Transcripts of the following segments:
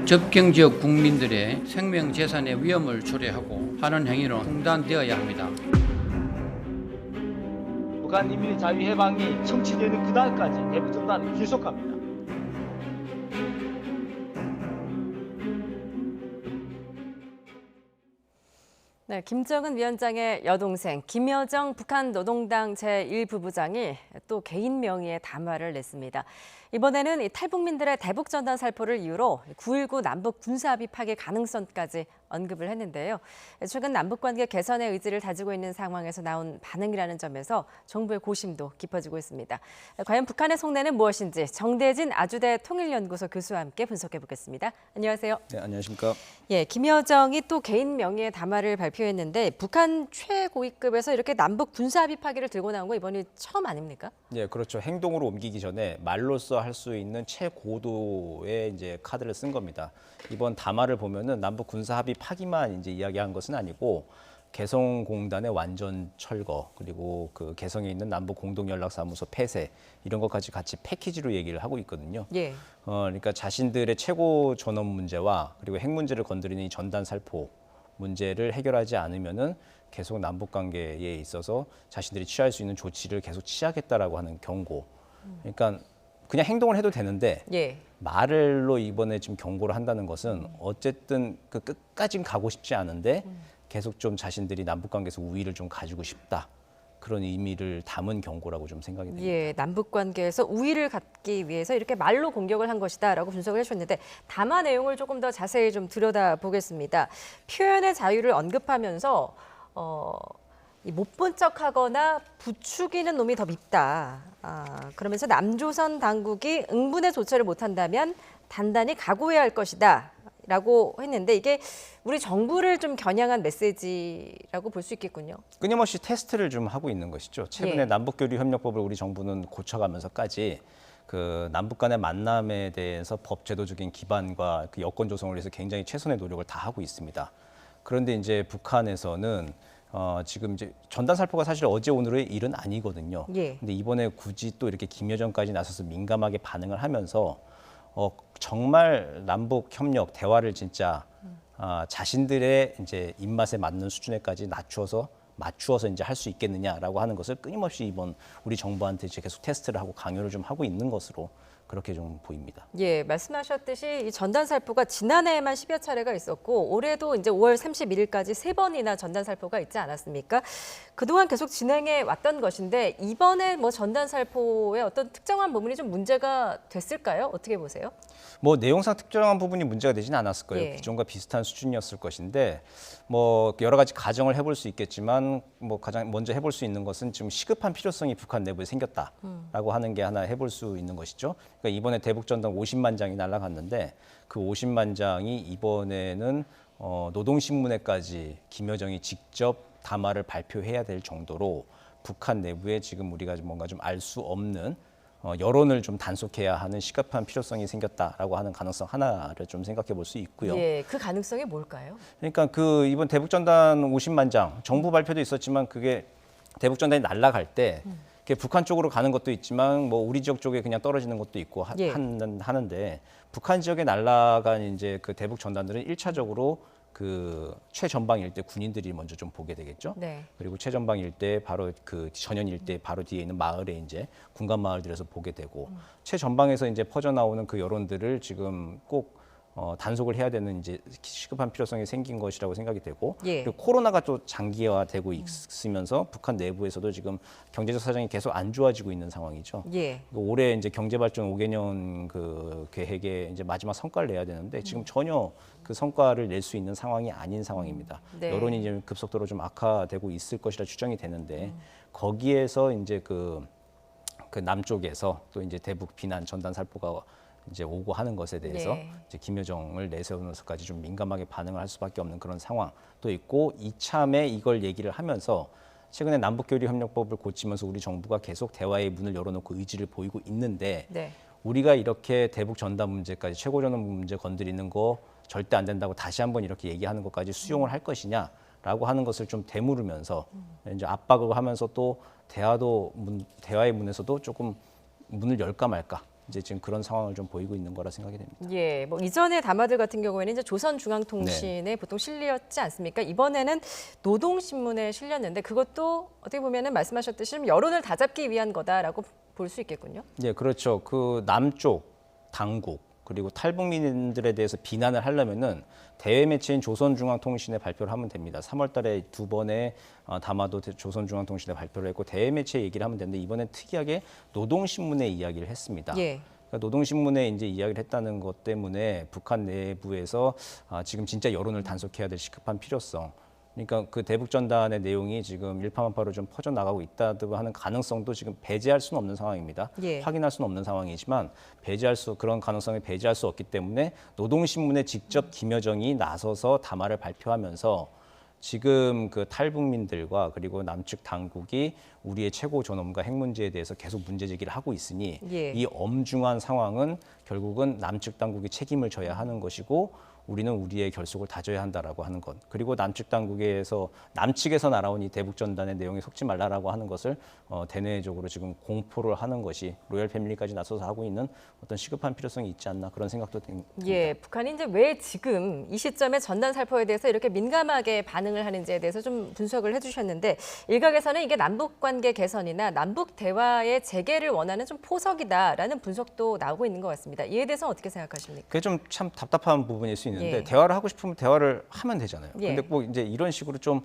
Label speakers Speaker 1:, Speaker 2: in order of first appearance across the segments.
Speaker 1: 접경 지역 국민들의 생명 재산의 위험을 초래하고 하는 행위는 중단되어야 합니다.
Speaker 2: 북한 인민의 자유해방이 성취되는 그날까지 대북전단은 계속합니다.
Speaker 3: 네, 김정은 위원장의 여동생 김여정 북한 노동당 제1부부장이 또 개인 명의의 담화를 냈습니다. 이번에는 이 탈북민들의 대북 전단 살포를 이유로 9.19 남북 군사합의 파기 가능성까지 언급을 했는데요. 최근 남북 관계 개선의 의지를 다지고 있는 상황에서 나온 반응이라는 점에서 정부의 고심도 깊어지고 있습니다. 과연 북한의 속내는 무엇인지 정대진 아주대 통일연구소 교수와 함께 분석해 보겠습니다. 안녕하세요.
Speaker 4: 네, 안녕하십니까.
Speaker 3: 예, 김여정이 또 개인 명의의 담화를 발표했는데 북한 최고위급에서 이렇게 남북 군사합의 파기를 들고 나온 거 이번이 처음 아닙니까?
Speaker 4: 네, 그렇죠. 행동으로 옮기기 전에 말로써 할 수 있는 최고도의 이제 카드를 쓴 겁니다. 이번 담화를 보면은 남북 군사 합의 파기만 이제 이야기한 것은 아니고 개성공단의 완전 철거, 그리고 그 개성에 있는 남북 공동연락사무소 폐쇄 이런 것까지 같이 패키지로 얘기를 하고 있거든요.
Speaker 3: 예.
Speaker 4: 그러니까 자신들의 최고 전원 문제와 그리고 핵 문제를 건드리는 이 전단 살포 문제를 해결하지 않으면은 계속 남북 관계에 있어서 자신들이 취할 수 있는 조치를 계속 취하겠다라고 하는 경고. 그러니까 그냥 행동을 해도 되는데
Speaker 3: 예.
Speaker 4: 말로 이번에 지금 경고를 한다는 것은 어쨌든 그 끝까진 가고 싶지 않은데 계속 좀 자신들이 남북 관계에서 우위를 좀 가지고 싶다. 그런 의미를 담은 경고라고 좀 생각이 됩니다.
Speaker 3: 예, 남북 관계에서 우위를 갖기 위해서 이렇게 말로 공격을 한 것이다라고 분석을 해주셨는데 담화 내용을 조금 더 자세히 좀 들여다보겠습니다. 표현의 자유를 언급하면서 못 본 척하거나 부추기는 놈이 더 밉다. 그러면서 남조선 당국이 응분의 조처를 못한다면 단단히 각오해야 할 것이다. 라고 했는데 이게 우리 정부를 좀 겨냥한 메시지라고 볼 수 있겠군요.
Speaker 4: 끊임없이 테스트를 좀 하고 있는 것이죠. 최근에
Speaker 3: 예.
Speaker 4: 남북교류협력법을 우리 정부는 고쳐가면서까지 그 남북 간의 만남에 대해서 법 제도적인 기반과 그 여건 조성을 위해서 굉장히 최선의 노력을 다 하고 있습니다. 그런데 이제 북한에서는 지금 이제 전단 살포가 사실 어제 오늘의 일은 아니거든요.
Speaker 3: 예.
Speaker 4: 근데 이번에 굳이 또 이렇게 김여정까지 나서서 민감하게 반응을 하면서 정말 남북 협력 대화를 진짜 자신들의 이제 입맛에 맞는 수준에까지 맞추어서 이제 할 수 있겠느냐라고 하는 것을 끊임없이 이번 우리 정부한테 이제 계속 테스트를 하고 강요를 좀 하고 있는 것으로 그렇게 좀 보입니다.
Speaker 3: 예, 말씀하셨듯이 이 전단 살포가 지난해에만 10여 차례가 있었고 올해도 이제 5월 31일까지 3번이나 전단 살포가 있지 않았습니까? 그동안 계속 진행해 왔던 것인데 이번에 뭐 전단 살포의 어떤 특정한 부분이 좀 문제가 됐을까요? 어떻게 보세요?
Speaker 4: 뭐 내용상 특정한 부분이 문제가 되지는 않았을 거예요.
Speaker 3: 예.
Speaker 4: 기존과 비슷한 수준이었을 것인데 뭐 여러 가지 가정을 해볼 수 있겠지만 뭐 가장 먼저 해볼 수 있는 것은 지금 시급한 필요성이 북한 내부에 생겼다라고 하는 게 하나 해볼 수 있는 것이죠. 그러니까 이번에 대북전단 50만 장이 날아갔는데 그 50만 장이 이번에는 노동신문에까지 김여정이 직접 담화를 발표해야 될 정도로 북한 내부에 지금 우리가 뭔가 좀 알 수 없는 여론을 좀 단속해야 하는 시급한 필요성이 생겼다라고 하는 가능성 하나를 좀 생각해 볼 수 있고요.
Speaker 3: 예, 그 가능성이 뭘까요?
Speaker 4: 그러니까 그 이번 대북전단 50만 장 정부 발표도 있었지만 그게 대북전단이 날아갈 때 그게 북한 쪽으로 가는 것도 있지만 뭐 우리 지역 쪽에 그냥 떨어지는 것도 있고
Speaker 3: 예.
Speaker 4: 하는데 북한 지역에 날아간 이제 그 대북전단들은 1차적으로 그 최전방 일대 군인들이 먼저 좀 보게 되겠죠.
Speaker 3: 네.
Speaker 4: 그리고 최전방 일대 바로 그 전현 일대 바로 뒤에 있는 마을에 이제 군간 마을들에서 보게 되고 최전방에서 이제 퍼져 나오는 그 여론들을 지금 꼭 단속을 해야 되는 이제 시급한 필요성이 생긴 것이라고 생각이 되고
Speaker 3: 예.
Speaker 4: 그리고 코로나가 또 장기화되고 있으면서 북한 내부에서도 지금 경제적 사정이 계속 안 좋아지고 있는 상황이죠.
Speaker 3: 예.
Speaker 4: 올해 이제 경제발전 5개년 그 계획에 이제 마지막 성과를 내야 되는데 지금 전혀 그 성과를 낼 수 있는 상황이 아닌 상황입니다.
Speaker 3: 네.
Speaker 4: 여론이 이제 급속도로 좀 악화되고 있을 것이라 추정이 되는데 거기에서 이제 그 남쪽에서 또 이제 대북 비난 전단 살포가 이제 오고 하는 것에 대해서
Speaker 3: 네.
Speaker 4: 이제 김여정을 내세우면서까지 좀 민감하게 반응을 할 수밖에 없는 그런 상황도 있고 이참에 이걸 얘기를 하면서 최근에 남북교류협력법을 고치면서 우리 정부가 계속 대화의 문을 열어놓고 의지를 보이고 있는데
Speaker 3: 네.
Speaker 4: 우리가 이렇게 대북 전단 문제까지 최고전원 문제 건드리는 거 절대 안 된다고 다시 한번 이렇게 얘기하는 것까지 수용을 할 것이냐라고 하는 것을 좀 되물으면서 이제 압박을 하면서 또 대화의 문에서도 조금 문을 열까 말까 이제 지금 그런 상황을 좀 보이고 있는 거라 생각이 됩니다.
Speaker 3: 예, 뭐 이전의 담화들 같은 경우에는 이제 조선중앙통신에 보통 실렸지 않습니까? 이번에는 노동신문에 실렸는데 그것도 어떻게 보면은 말씀하셨듯이 좀 여론을 다잡기 위한 거다라고 볼 수 있겠군요.
Speaker 4: 네, 그렇죠. 그 남쪽 당국 그리고 탈북민들에 대해서 비난을 하려면은 대외 매체인 조선중앙통신에 발표를 하면 됩니다. 3월달에 2번의 담화도 조선중앙통신에 발표를 했고 대외 매체 얘기를 하면 되는데 이번엔 특이하게 노동신문에 이야기를 했습니다.
Speaker 3: 예.
Speaker 4: 그러니까 노동신문에 이제 이야기를 했다는 것 때문에 북한 내부에서 지금 진짜 여론을 단속해야 될 시급한 필요성. 그러니까 그 대북 전단의 내용이 지금 일파만파로 좀 퍼져 나가고 있다고 하는 가능성도 지금 배제할 수는 없는 상황입니다.
Speaker 3: 예.
Speaker 4: 확인할 수는 없는 상황이지만 그런 가능성을 배제할 수 없기 때문에 노동신문에 직접 김여정이 나서서 담화를 발표하면서 지금 그 탈북민들과 그리고 남측 당국이 우리의 최고 존엄과 핵 문제에 대해서 계속 문제 제기를 하고 있으니
Speaker 3: 예.
Speaker 4: 이 엄중한 상황은 결국은 남측 당국이 책임을 져야 하는 것이고 우리는 우리의 결속을 다져야 한다라고 하는 것. 그리고 남측 남측에서 날아온 이 대북 전단의 내용에 속지 말라라고 하는 것을 대내적으로 지금 공포를 하는 것이 로열 패밀리까지 나서서 하고 있는 어떤 시급한 필요성이 있지 않나 그런 생각도 듭니다.
Speaker 3: 예, 북한이 이제 왜 지금 이 시점에 전단 살포에 대해서 이렇게 민감하게 반응을 하는지에 대해서 좀 분석을 해주셨는데 일각에서는 이게 남북 관계 개선이나 남북 대화의 재개를 원하는 좀 포석이다라는 분석도 나오고 있는 것 같습니다. 이에 대해서 어떻게 생각하십니까?
Speaker 4: 그게 좀 참 답답한 부분일 수 있는데
Speaker 3: 예.
Speaker 4: 대화를 하고 싶으면 대화를 하면 되잖아요.
Speaker 3: 예.
Speaker 4: 근데 꼭 이제 이런 식으로 좀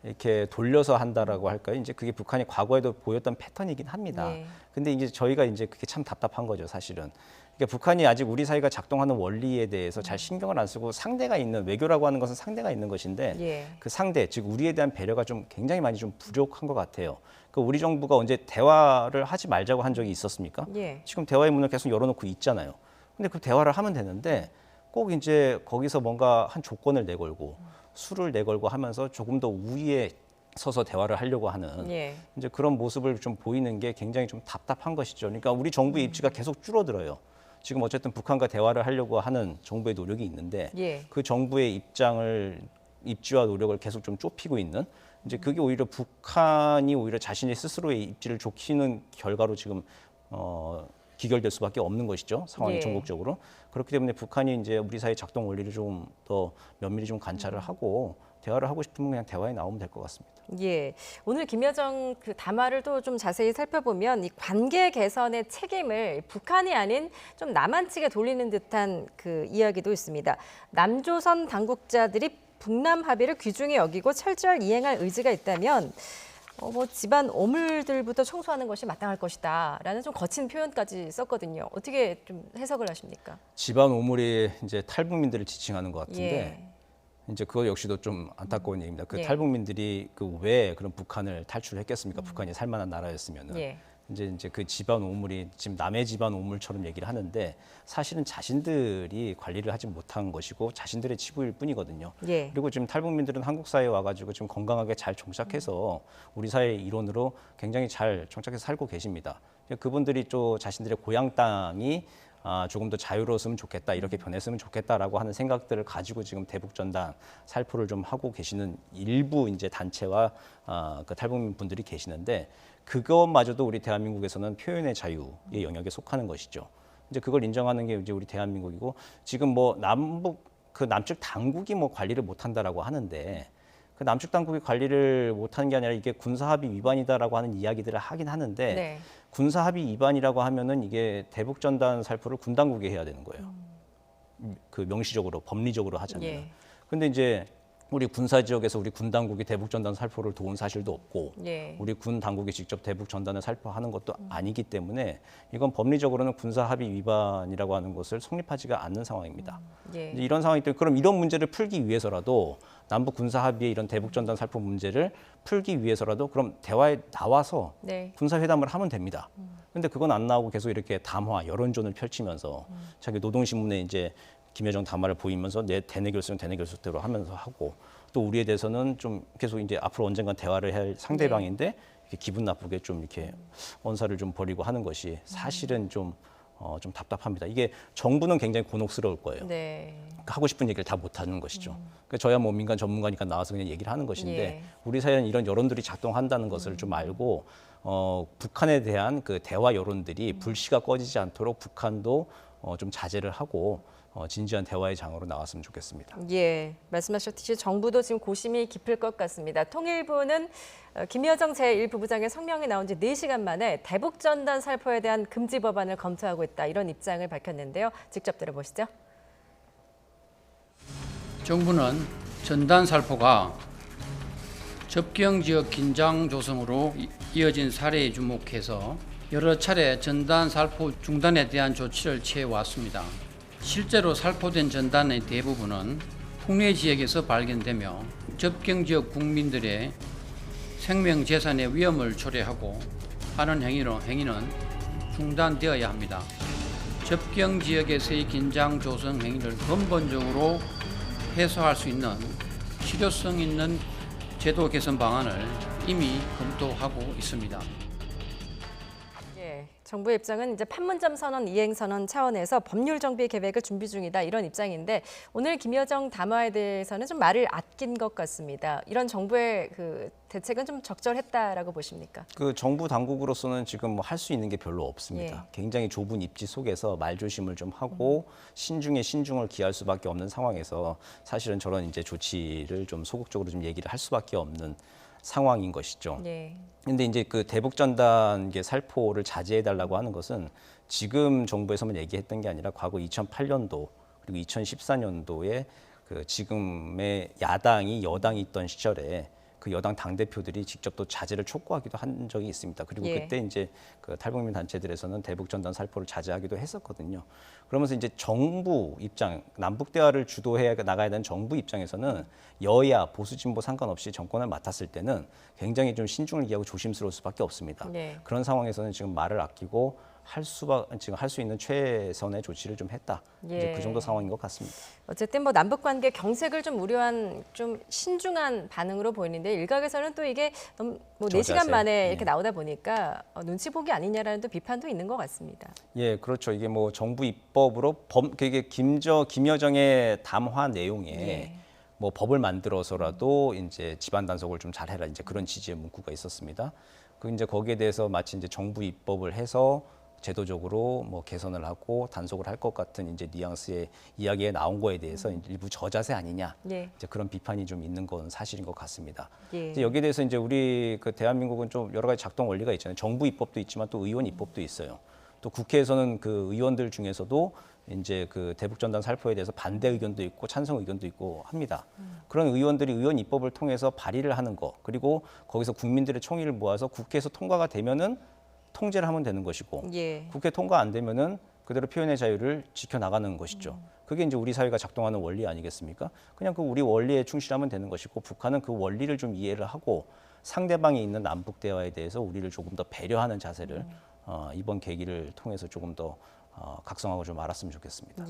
Speaker 4: 이렇게 돌려서 한다라고 할까요? 이제 그게 북한이 과거에도 보였던 패턴이긴 합니다.
Speaker 3: 예.
Speaker 4: 근데 이제 저희가 이제 그게 참 답답한 거죠, 사실은. 그러니까 북한이 아직 우리 사이가 작동하는 원리에 대해서 잘 신경을 안 쓰고 상대가 있는 외교라고 하는 것은 상대가 있는 것인데
Speaker 3: 예.
Speaker 4: 그 상대, 즉 우리에 대한 배려가 좀 굉장히 많이 좀 부족한 것 같아요. 그 우리 정부가 언제 대화를 하지 말자고 한 적이 있었습니까?
Speaker 3: 예.
Speaker 4: 지금 대화의 문을 계속 열어놓고 있잖아요. 근데 그 대화를 하면 되는데 꼭 이제 거기서 뭔가 한 조건을 내걸고 수를 내걸고 하면서 조금 더 우위에 서서 대화를 하려고 하는
Speaker 3: 예.
Speaker 4: 이제 그런 모습을 좀 보이는 게 굉장히 좀 답답한 것이죠. 그러니까 우리 정부의 입지가 계속 줄어들어요. 지금 어쨌든 북한과 대화를 하려고 하는 정부의 노력이 있는데
Speaker 3: 예.
Speaker 4: 그 정부의 입지와 노력을 계속 좀 좁히고 있는 이제 그게 오히려 북한이 오히려 자신의 스스로의 입지를 좁히는 결과로 지금 기결될 수밖에 없는 것이죠. 상황이
Speaker 3: 예.
Speaker 4: 전국적으로. 그렇기 때문에 북한이 이제 우리 사회 작동 원리를 좀 더 면밀히 좀 관찰을 하고 대화를 하고 싶으면 그냥 대화에 나오면 될 것 같습니다.
Speaker 3: 예, 오늘 김여정 그 담화를 또 좀 자세히 살펴보면 이 관계 개선의 책임을 북한이 아닌 좀 남한 측에 돌리는 듯한 그 이야기도 있습니다. 남조선 당국자들이 북남 합의를 귀중히 여기고 철저히 이행할 의지가 있다면 뭐 집안 오물들부터 청소하는 것이 마땅할 것이다라는 좀 거친 표현까지 썼거든요. 어떻게 좀 해석을 하십니까?
Speaker 4: 집안 오물이 이제 탈북민들을 지칭하는 것 같은데
Speaker 3: 예.
Speaker 4: 이제 그거 역시도 좀 안타까운 얘기입니다. 그
Speaker 3: 예.
Speaker 4: 탈북민들이 그 왜 그런 북한을 탈출했겠습니까? 북한이 살만한 나라였으면은.
Speaker 3: 예.
Speaker 4: 이제 그 집안 오물이 지금 남의 집안 오물처럼 얘기를 하는데 사실은 자신들이 관리를 하지 못한 것이고 자신들의 치부일 뿐이거든요.
Speaker 3: 예.
Speaker 4: 그리고 지금 탈북민들은 한국 사회에 와가지고 지금 건강하게 잘 정착해서 우리 사회의 일원으로 굉장히 잘 정착해서 살고 계십니다. 그분들이 또 자신들의 고향 땅이 조금 더 자유로웠으면 좋겠다, 이렇게 변했으면 좋겠다라고 하는 생각들을 가지고 지금 대북 전단 살포를 좀 하고 계시는 일부 이제 단체와 그 탈북민 분들이 계시는데 그것마저도 우리 대한민국에서는 표현의 자유의 영역에 속하는 것이죠. 이제 그걸 인정하는 게 이제 우리 대한민국이고 지금 뭐 남측 당국이 뭐 관리를 못한다라고 하는데 그 남측 당국이 관리를 못하는 게 아니라 이게 군사합의 위반이다라고 하는 이야기들을 하긴 하는데
Speaker 3: 네.
Speaker 4: 군사합의 위반이라고 하면은 이게 대북 전단 살포를 군 당국이 해야 되는 거예요. 그 명시적으로 법리적으로 하잖아요.
Speaker 3: 예.
Speaker 4: 근데 이제 우리 군사 지역에서 우리 군 당국이 대북 전단 살포를 도운 사실도 없고
Speaker 3: 예.
Speaker 4: 우리 군 당국이 직접 대북 전단을 살포하는 것도 아니기 때문에 이건 법리적으로는 군사 합의 위반이라고 하는 것을 성립하지가 않는 상황입니다.
Speaker 3: 예.
Speaker 4: 이제 이런 상황이기 때문에 그럼 이런 문제를 풀기 위해서라도 남북 군사 합의의 이런 대북 전단 살포 문제를 풀기 위해서라도 그럼 대화에 나와서
Speaker 3: 네.
Speaker 4: 군사 회담을 하면 됩니다. 근데 그건 안 나오고 계속 이렇게 담화 여론전을 펼치면서 자기 노동신문에 이제 김여정 담화를 보이면서 내 대내 결속은 대내 결속대로 하면서 하고 또 우리에 대해서는 좀 계속 이제 앞으로 언젠간 대화를 할 상대방인데 이렇게 기분 나쁘게 좀 이렇게 언사를 좀 벌이고 하는 것이 사실은 좀 답답합니다. 이게 정부는 굉장히 곤혹스러울 거예요.
Speaker 3: 네.
Speaker 4: 하고 싶은 얘기를 다 못하는 것이죠. 그러니까 저야 뭐 민간 전문가니까 나와서 그냥 얘기를 하는 것인데 우리 사회는 이런 여론들이 작동한다는 것을 좀 알고 북한에 대한 그 대화 여론들이 불씨가 꺼지지 않도록 북한도 좀 자제를 하고 진지한 대화의 장으로 나왔으면 좋겠습니다.
Speaker 3: 예, 말씀하셨듯이 정부도 지금 고심이 깊을 것 같습니다. 통일부는 김여정 제1부부장의 성명이 나온 지 4시간 만에 대북전단 살포에 대한 금지 법안을 검토하고 있다. 이런 입장을 밝혔는데요. 직접 들어보시죠.
Speaker 1: 정부는 전단 살포가 접경 지역 긴장 조성으로 이어진 사례에 주목해서 여러 차례 전단 살포 중단에 대한 조치를 취해왔습니다. 실제로 살포된 전단의 대부분은 풍래 지역에서 발견되며 접경 지역 국민들의 생명 재산의 위험을 초래하고 하는 행위는 중단되어야 합니다. 접경 지역에서의 긴장 조성 행위를 근본적으로 해소할 수 있는 실효성 있는 제도 개선 방안을 이미 검토하고 있습니다.
Speaker 3: 정부의 입장은 이제 판문점 선언 이행 선언 차원에서 법률 정비 계획을 준비 중이다 이런 입장인데 오늘 김여정 담화에 대해서는 좀 말을 아낀 것 같습니다. 이런 정부의 그 대책은 좀 적절했다라고 보십니까?
Speaker 4: 그 정부 당국으로서는 지금 뭐 할 수 있는 게 별로 없습니다.
Speaker 3: 예.
Speaker 4: 굉장히 좁은 입지 속에서 말조심을 좀 하고 신중에 신중을 기할 수밖에 없는 상황에서 사실은 저런 이제 조치를 좀 소극적으로 좀 얘기를 할 수밖에 없는 상황인 것이죠. 그런데 이제 그 대북전단 살포를 자제해달라고 하는 것은 지금 정부에서만 얘기했던 게 아니라 과거 2008년도 그리고 2014년도에 그 지금의 야당이 여당이 있던 시절에 그 여당 당대표들이 직접 또 자제를 촉구하기도 한 적이 있습니다. 그리고 그때 이제 그 탈북민 단체들에서는 대북전단 살포를 자제하기도 했었거든요. 그러면서 이제 정부 입장, 남북 대화를 주도해 나가야 되는 정부 입장에서는 여야 보수 진보 상관없이 정권을 맡았을 때는 굉장히 좀 신중을 기하고 조심스러울 수밖에 없습니다. 그런 상황에서는 지금 말을 아끼고 지금 할 수 있는 최선의 조치를 좀 했다. 이제 그 정도 상황인 것 같습니다.
Speaker 3: 어쨌든 뭐 남북 관계 경색을 좀 우려한 좀 신중한 반응으로 보이는데 일각에서는 또 이게 너무 뭐 4시간 만에 이렇게 나오다 보니까 눈치 보기 아니냐라는 또 비판도 있는 것 같습니다.
Speaker 4: 예, 그렇죠. 이게 뭐 정부 입법으로 이게 김여정의 담화 내용에 뭐 법을 만들어서라도 이제 집안 단속을 좀 잘해라 이제 그런 취지의 문구가 있었습니다. 그 이제 거기에 대해서 마치 이제 정부 입법을 해서 제도적으로 뭐 개선을 하고 단속을 할 것 같은 이제 뉘앙스의 이야기에 나온 거에 대해서 일부 저자세 아니냐 이제 그런 비판이 좀 있는 건 사실인 것 같습니다. 이제 여기에 대해서 이제 우리 그 대한민국은 좀 여러 가지 작동 원리가 있잖아요. 정부 입법도 있지만 또 의원 입법도 있어요. 또 국회에서는 그 의원들 중에서도 이제 그 대북전단 살포에 대해서 반대 의견도 있고 찬성 의견도 있고 합니다. 그런 의원들이 의원 입법을 통해서 발의를 하는 거 그리고 거기서 국민들의 총의를 모아서 국회에서 통과가 되면은 통제를 하면 되는 것이고 국회 통과 안 되면은 그대로 표현의 자유를 지켜나가는 것이죠. 그게 이제 우리 사회가 작동하는 원리 아니겠습니까? 그냥 그 우리 원리에 충실하면 되는 것이고 북한은 그 원리를 좀 이해를 하고 상대방이 있는 남북 대화에 대해서 우리를 조금 더 배려하는 자세를 이번 계기를 통해서 조금 더 각성하고 좀 알았으면 좋겠습니다.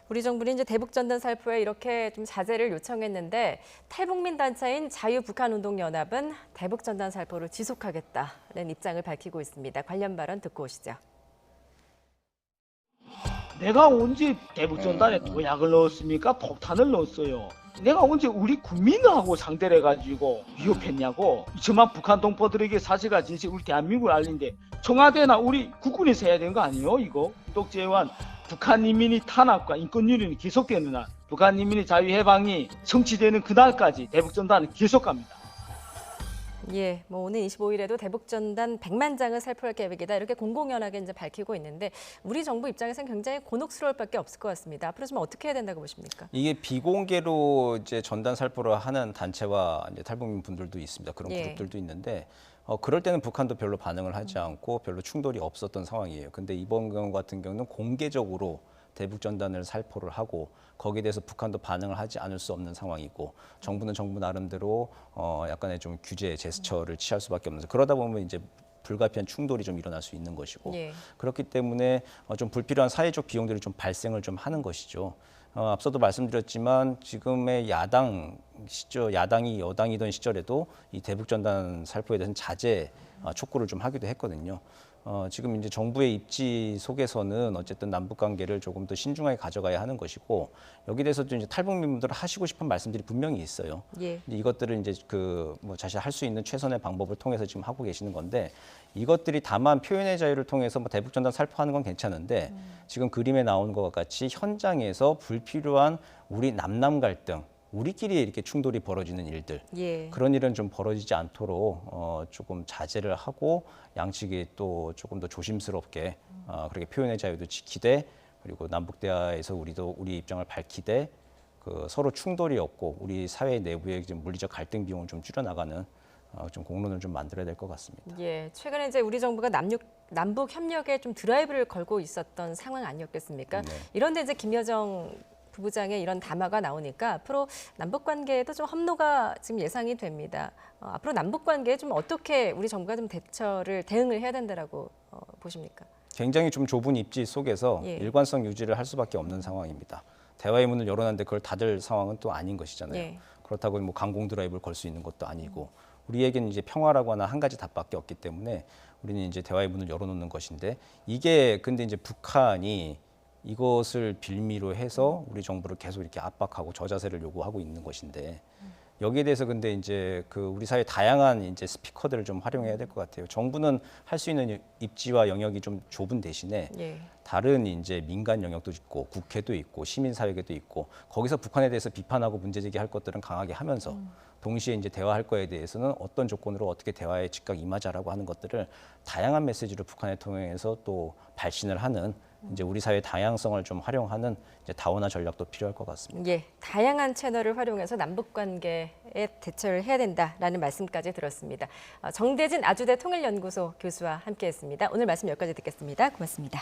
Speaker 3: 우리 정부는 이제 대북전단 살포에 이렇게 좀 자제를 요청했는데 탈북민 단체인 자유북한운동연합은 대북전단 살포를 지속하겠다는 입장을 밝히고 있습니다. 관련 발언 듣고 오시죠.
Speaker 2: 내가 언제 대북전단에 도약을 넣었습니까? 폭탄을 넣었어요. 내가 언제 우리 국민하고 상대를 해가지고 위협했냐고. 저만 북한 동포들에게 사실과 진실 우리 대한민국을 알린데 청와대나 우리 국군에서 해야 되는 거 아니에요? 이거 독재관 북한 인민이 탄압과 인권유린이 계속되는 한 북한 인민의 자유해방이 성취되는 그날까지 대북전단은 계속 갑니다.
Speaker 3: 뭐 오는 25일에도 대북전단 100만 장을 살포할 계획이다. 이렇게 공공연하게 이제 밝히고 있는데 우리 정부 입장에서는 굉장히 곤혹스러울 밖에 없을 것 같습니다. 앞으로 좀 어떻게 해야 된다고 보십니까?
Speaker 4: 이게 비공개로 이제 전단 살포를 하는 단체와 이제 탈북민 분들도 있습니다. 그런 그룹들도 있는데 그럴 때는 북한도 별로 반응을 하지 않고 별로 충돌이 없었던 상황이에요. 근데 이번 경우 같은 경우는 공개적으로 대북전단을 살포를 하고 거기에 대해서 북한도 반응을 하지 않을 수 없는 상황이고 정부는 정부 나름대로 약간의 좀 규제 제스처를 취할 수밖에 없는 그러다 보면 이제 불가피한 충돌이 좀 일어날 수 있는 것이고 그렇기 때문에 좀 불필요한 사회적 비용들이 좀 발생을 좀 하는 것이죠. 앞서도 말씀드렸지만 지금의 야당 시절, 야당이 여당이던 시절에도 이 대북전단 살포에 대해서는 자제 촉구를 좀 하기도 했거든요. 지금 이제 정부의 입지 속에서는 어쨌든 남북 관계를 조금 더 신중하게 가져가야 하는 것이고 여기 대해서도 이제 탈북민분들 하시고 싶은 말씀들이 분명히 있어요.
Speaker 3: 예.
Speaker 4: 근데 이것들을 이제 뭐 자신이 할 수 있는 최선의 방법을 통해서 지금 하고 계시는 건데 이것들이 다만 표현의 자유를 통해서 뭐 대북전단 살포하는 건 괜찮은데 지금 그림에 나온 것 같이 현장에서 불필요한 우리 남남 갈등 우리끼리 이렇게 충돌이 벌어지는 일들
Speaker 3: 예.
Speaker 4: 그런 일은 좀 벌어지지 않도록 조금 자제를 하고 양측이 또 조금 더 조심스럽게 그렇게 표현의 자유도 지키되 그리고 남북 대화에서 우리도 우리 입장을 밝히되 그 서로 충돌이 없고 우리 사회 내부의 좀 물리적 갈등 비용을 좀 줄여나가는 좀 공론을 좀 만들어야 될 것 같습니다.
Speaker 3: 예, 최근에 이제 우리 정부가 남북 협력에 좀 드라이브를 걸고 있었던 상황 아니었겠습니까?
Speaker 4: 네.
Speaker 3: 이런데 이제 김여정 부부장의 이런 담화가 나오니까 앞으로 남북 관계에도 좀 협로가 지금 예상이 됩니다. 앞으로 남북 관계에 좀 어떻게 우리 정부가 좀 대응을 해야 된다라고 보십니까?
Speaker 4: 굉장히 좀 좁은 입지 속에서
Speaker 3: 예.
Speaker 4: 일관성 유지를 할 수밖에 없는 상황입니다. 대화의 문을 열어놨는데 그걸 닫을 상황은 또 아닌 것이잖아요.
Speaker 3: 예.
Speaker 4: 그렇다고 뭐 강공 드라이브를 걸 수 있는 것도 아니고 우리에게는 이제 평화라고 하나 한 가지 답밖에 없기 때문에 우리는 이제 대화의 문을 열어놓는 것인데 이게 근데 이제 북한이 이것을 빌미로 해서 우리 정부를 계속 이렇게 압박하고 저자세를 요구하고 있는 것인데 여기에 대해서 근데 이제 그 우리 사회 다양한 이제 스피커들을 좀 활용해야 될 것 같아요. 정부는 할 수 있는 입지와 영역이 좀 좁은 대신에
Speaker 3: 예.
Speaker 4: 다른 이제 민간 영역도 있고 국회도 있고 시민사회계도 있고 거기서 북한에 대해서 비판하고 문제제기할 것들은 강하게 하면서 동시에 이제 대화할 거에 대해서는 어떤 조건으로 어떻게 대화에 즉각 임하자라고 하는 것들을 다양한 메시지를 북한에 통해서 또 발신을 하는 이제 우리 사회의 다양성을 좀 활용하는 이제 다원화 전략도 필요할 것 같습니다.
Speaker 3: 예, 다양한 채널을 활용해서 남북 관계에 대처를 해야 된다라는 말씀까지 들었습니다. 정대진 아주대 통일연구소 교수와 함께했습니다. 오늘 말씀 여기까지 듣겠습니다. 고맙습니다.